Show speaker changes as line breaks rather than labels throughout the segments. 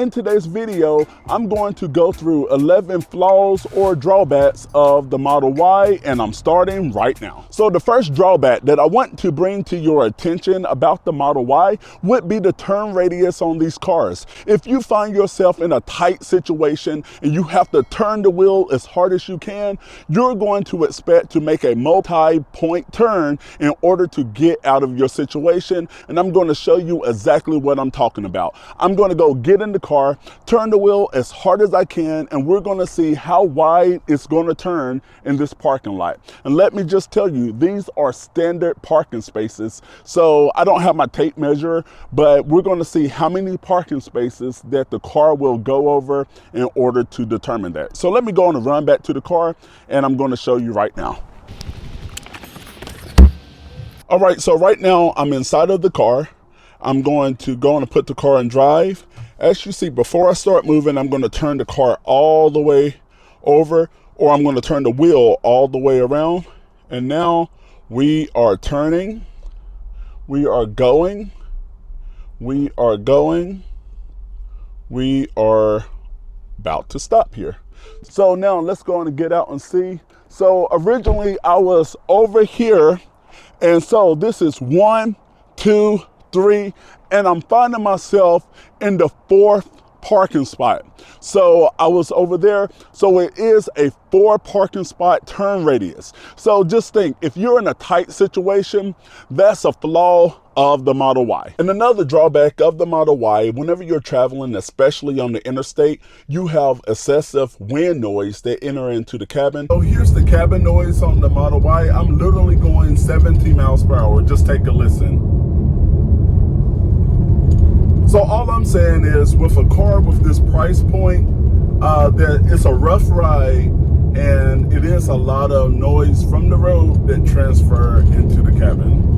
in today's video, I'm going to go through 11 flaws or drawbacks of the Model Y, and I'm starting right now. So the first drawback that I want to bring to your attention about the Model Y would be the turn radius on these cars. If you find yourself in a tight situation and you have to turn the wheel as hard as you can, you're going to expect to make a multi-point turn in order to get out of your situation. And I'm going to show you exactly what I'm talking about. I'm going to go get in the car, turn the wheel as hard as I can, and we're going to see how wide it's going to turn in this parking lot. And let me just tell you, these are standard parking spaces. So I don't have my tape measure, but we're going to see how many parking spaces that the car will go over in order to determine that. So let me go on and run back to the car, and I'm going to show you right now. All right, so right now I'm inside of the car. I'm going to go and put the car in drive. As you see, before I start moving, I'm going to turn the car all the way over, or I'm going to turn the wheel all the way around. And now we are turning. We are going. We are going. We are about to stop here. So now let's go on and get out and see. So originally I was over here. And so this is 1, 2, 3, and I'm finding myself in the 4th parking spot. So I was over there. So it is a 4 parking spot turn radius. So just think, if you're in a tight situation, that's a flaw of the Model Y. And another drawback of the Model Y, whenever you're traveling, especially on the interstate, you have excessive wind noise that enter into the cabin. So here's the cabin noise on the Model Y. I'm literally going 70 miles per hour. Just take a listen. So all I'm saying is, with a car with this price point, that it's a rough ride, and it is a lot of noise from the road that transfer into the cabin.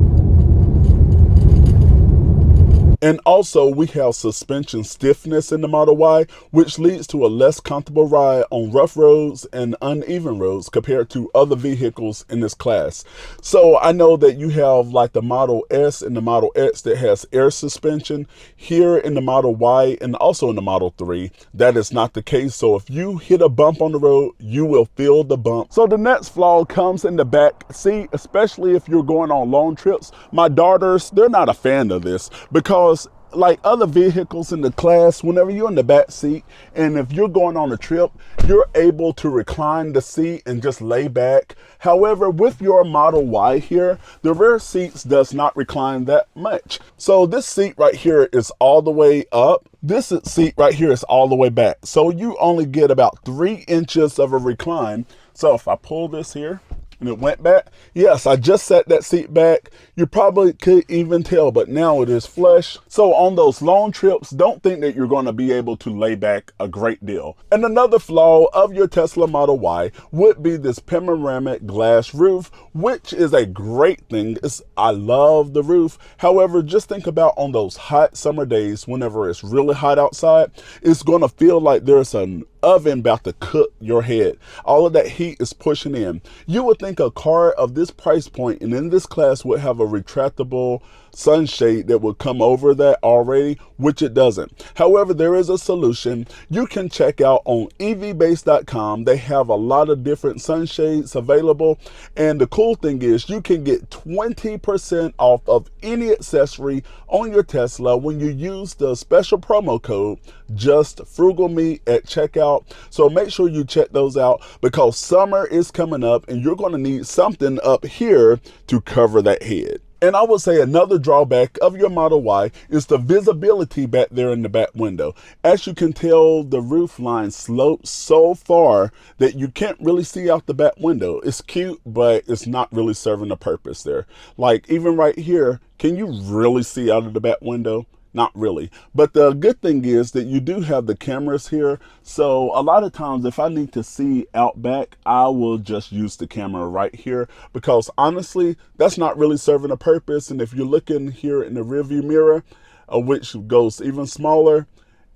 And also, we have suspension stiffness in the Model Y, which leads to a less comfortable ride on rough roads and uneven roads compared to other vehicles in this class. So I know that you have like the Model S and the Model X that has air suspension. Here in the Model Y and also in the Model 3, that is not the case. So if you hit a bump on the road, you will feel the bump. So the next flaw comes in the back seat, especially if you're going on long trips. My daughters, they're not a fan of this because, like other vehicles in the class, whenever you're in the back seat and if you're going on a trip, you're able to recline the seat and just lay back. However, with your Model Y here, the rear seats does not recline that much. So this seat right here is all the way up. This seat right here is all the way back. So you only get about 3 inches of a recline. So if I pull this here, and it went back. Yes, I just set that seat back. You probably could even tell, but now it is flush. So on those long trips, don't think that you're going to be able to lay back a great deal. And another flaw of your Tesla Model Y would be this panoramic glass roof, which is a great thing. I love the roof. However, just think about on those hot summer days, whenever it's really hot outside, it's going to feel like there's an oven about to cook your head. All of that heat is pushing in. You would think a car of this price point and in this class would have a retractable sunshade that would come over that already, which it doesn't. However, there is a solution. You can check out on evbase.com. They have a lot of different sunshades available, and the cool thing is you can get 20% off of any accessory on your Tesla when you use the special promo code JustFrugalMe at checkout. So make sure you check those out because summer is coming up and you're going to need something up here to cover that head. And I would say another drawback of your Model Y is the visibility back there in the back window. As you can tell, the roof line slopes so far that you can't really see out the back window. It's cute, but it's not really serving a purpose there. Like even right here, can you really see out of the back window? Not really. But the good thing is that you do have the cameras here. So a lot of times if I need to see out back, I will just use the camera right here because honestly, that's not really serving a purpose. And if you're looking here in the rearview mirror, which goes even smaller,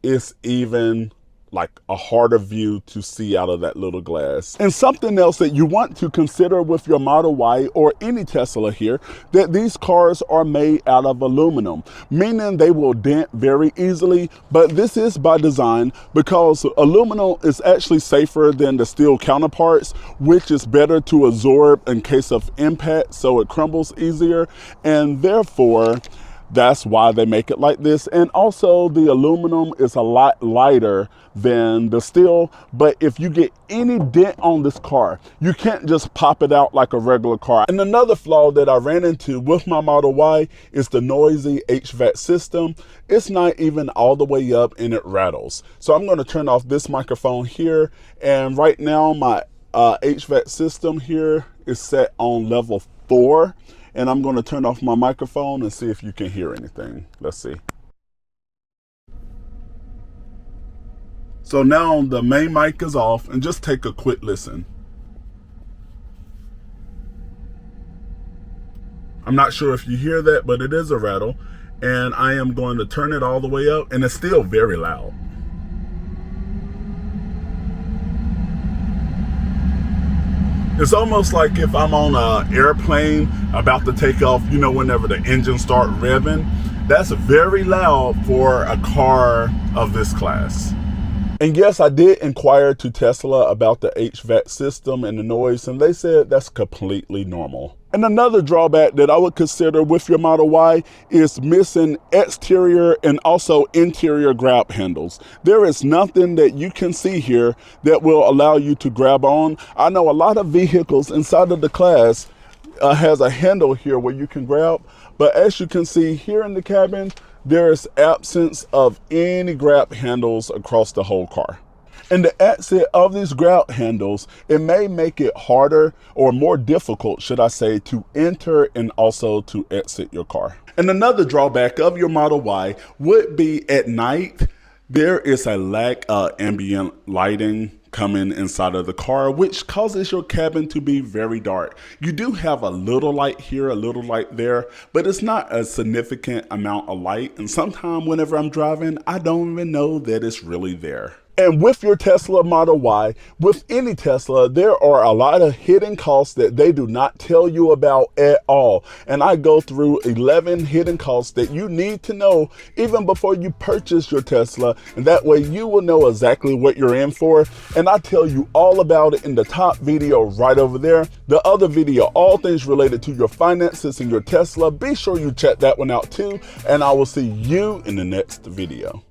it's even like a harder view to see out of that little glass. And something else that you want to consider with your Model Y or any Tesla here, that these cars are made out of aluminum, meaning they will dent very easily, but this is by design because aluminum is actually safer than the steel counterparts, which is better to absorb in case of impact, so it crumbles easier, and therefore that's why they make it like this. And also the aluminum is a lot lighter than the steel, but if you get any dent on this car, you can't just pop it out like a regular car. And another flaw that I ran into with my Model Y is the noisy HVAC system. It's not even all the way up and it rattles. So I'm going to turn off this microphone here, and right now my HVAC system here is set on level 4. And I'm going to turn off my microphone and see if you can hear anything. Let's see. So now the main mic is off, and just take a quick listen. I'm not sure if you hear that, but it is a rattle. And I am going to turn it all the way up, and it's still very loud. It's almost like if I'm on an airplane about to take off, you know, whenever the engines start revving. That's very loud for a car of this class. And yes, I did inquire to Tesla about the HVAC system and the noise, and they said that's completely normal. And another drawback that I would consider with your Model Y is missing exterior and also interior grab handles. There is nothing that you can see here that will allow you to grab on. I know a lot of vehicles inside of the class has a handle here where you can grab, but as you can see here in the cabin, there is absence of any grab handles across the whole car. And the exit of these grab handles, it may make it harder or more difficult, should I say, to enter and also to exit your car. And another drawback of your Model Y would be at night, there is a lack of ambient lighting coming inside of the car, which causes your cabin to be very dark. You do have a little light here, a little light there, but it's not a significant amount of light. And sometimes whenever I'm driving, I don't even know that it's really there. And with your Tesla Model Y, with any Tesla, there are a lot of hidden costs that they do not tell you about at all. And I go through 11 hidden costs that you need to know even before you purchase your Tesla. And that way you will know exactly what you're in for. And I tell you all about it in the top video right over there. The other video, all things related to your finances and your Tesla, be sure you check that one out too. And I will see you in the next video.